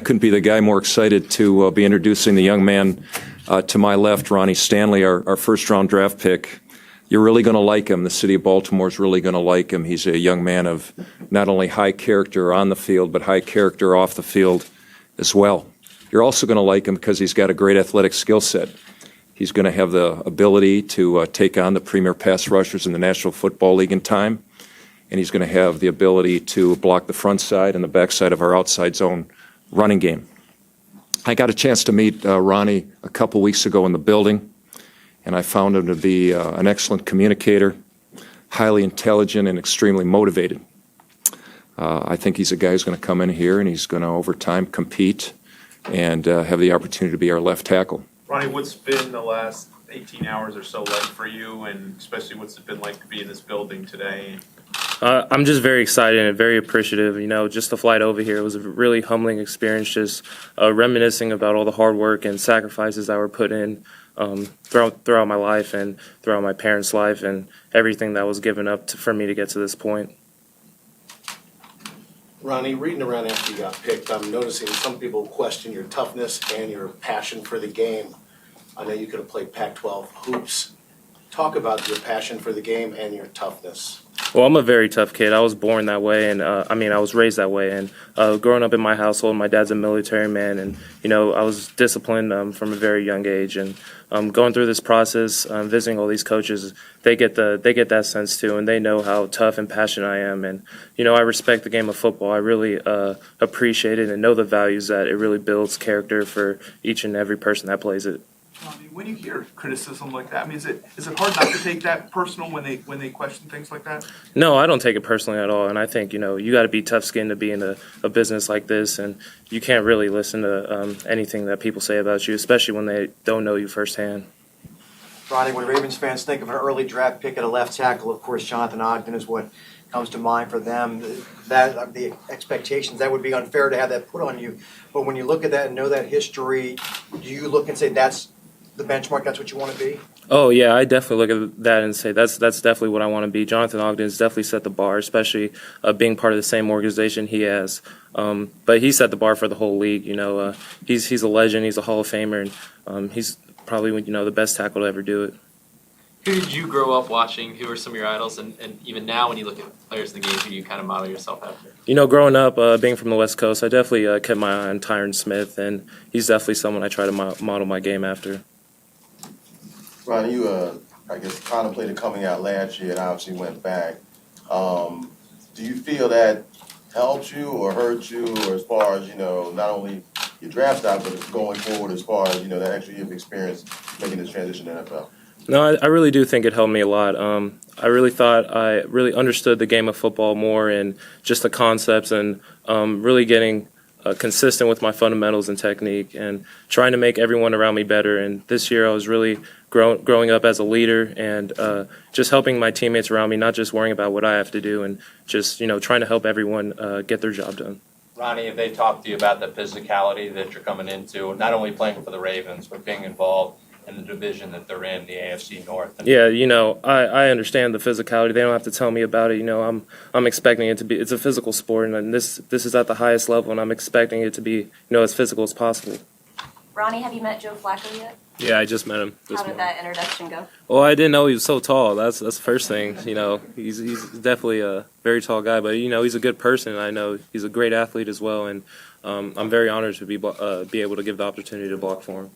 couldn't be the guy more excited to be introducing the young man to my left, Ronnie Stanley, our first-round draft pick. You're really going to like him. The city of Baltimore is really going to like him. He's a young man of not only high character on the field, but high character off the field as well. You're also going to like him because he's got a great athletic skill set. He's going to have the ability to take on the premier pass rushers in the National Football League in time, and he's going to have the ability to block the front side and the back side of our outside zone running game. I got a chance to meet Ronnie a couple weeks ago in the building, and I found him to be an excellent communicator, highly intelligent, and extremely motivated. I think he's a guy who's going to come in here and he's going to, over time, compete and have the opportunity to be our left tackle. Ronnie, what's been the last 18 hours or so like for you, and especially what's it been like to be in this building today? I'm just very excited and very appreciative. Just the flight over here was a really humbling experience, just reminiscing about all the hard work and sacrifices that were put in throughout my life and throughout my parents' life and everything that was given up for me to get to this point. Ronnie, reading around after you got picked, I'm noticing some people question your toughness and your passion for the game. I know you could have played Pac-12 hoops. Talk about your passion for the game and your toughness. Well, I'm a very tough kid. I was born that way, and I was raised that way. And growing up in my household, my dad's a military man, and I was disciplined from a very young age. And going through this process, visiting all these coaches, they get that sense too, and they know how tough and passionate I am. And I respect the game of football. I really appreciate it and know the values that it really builds character for each and every person that plays it. When you hear criticism like that, is it hard not to take that personal when they question things like that? No, I don't take it personally at all, and I think you got to be tough-skinned to be in a business like this, and you can't really listen to anything that people say about you, especially when they don't know you firsthand. Ronnie, when Ravens fans think of an early draft pick at a left tackle, of course, Jonathan Ogden is what comes to mind for them. That the expectations, that would be unfair to have that put on you. But when you look at that and know that history, do you look and say that's the benchmark, that's what you want to be? Oh, yeah, I definitely look at that and say that's definitely what I want to be. Jonathan Ogden has definitely set the bar, especially being part of the same organization he has. But he set the bar for the whole league. He's a legend. He's a Hall of Famer, and he's probably the best tackle to ever do it. Who did you grow up watching? Who are some of your idols? And even now, when you look at players in the game, who do you kind of model yourself after? Growing up, being from the West Coast, I definitely kept my eye on Tyron Smith, and he's definitely someone I try to model my game after. Ronnie, you, I guess, contemplated coming out last year and obviously went back. Do you feel that helped you or hurt you, or as far as, not only your draft stock, but going forward as far as, that extra year of experience making this transition to NFL? No, I really do think it helped me a lot. I really thought I really understood the game of football more and just the concepts and really getting consistent with my fundamentals and technique and trying to make everyone around me better. And this year I was really growing up as a leader and just helping my teammates around me, not just worrying about what I have to do and just, trying to help everyone get their job done. Ronnie, have they talked to you about the physicality that you're coming into, not only playing for the Ravens, but being involved in the division that they're in, the AFC North? Yeah, I understand the physicality. They don't have to tell me about it. I'm expecting it to be. It's a physical sport, and this is at the highest level, and I'm expecting it to be, as physical as possible. Ronnie, have you met Joe Flacco yet? Yeah, I just met him. How did that introduction go? Well, I didn't know he was so tall. That's the first thing. He's definitely a very tall guy, but he's a good person. And I know he's a great athlete as well, and I'm very honored to be able to give the opportunity to block for him.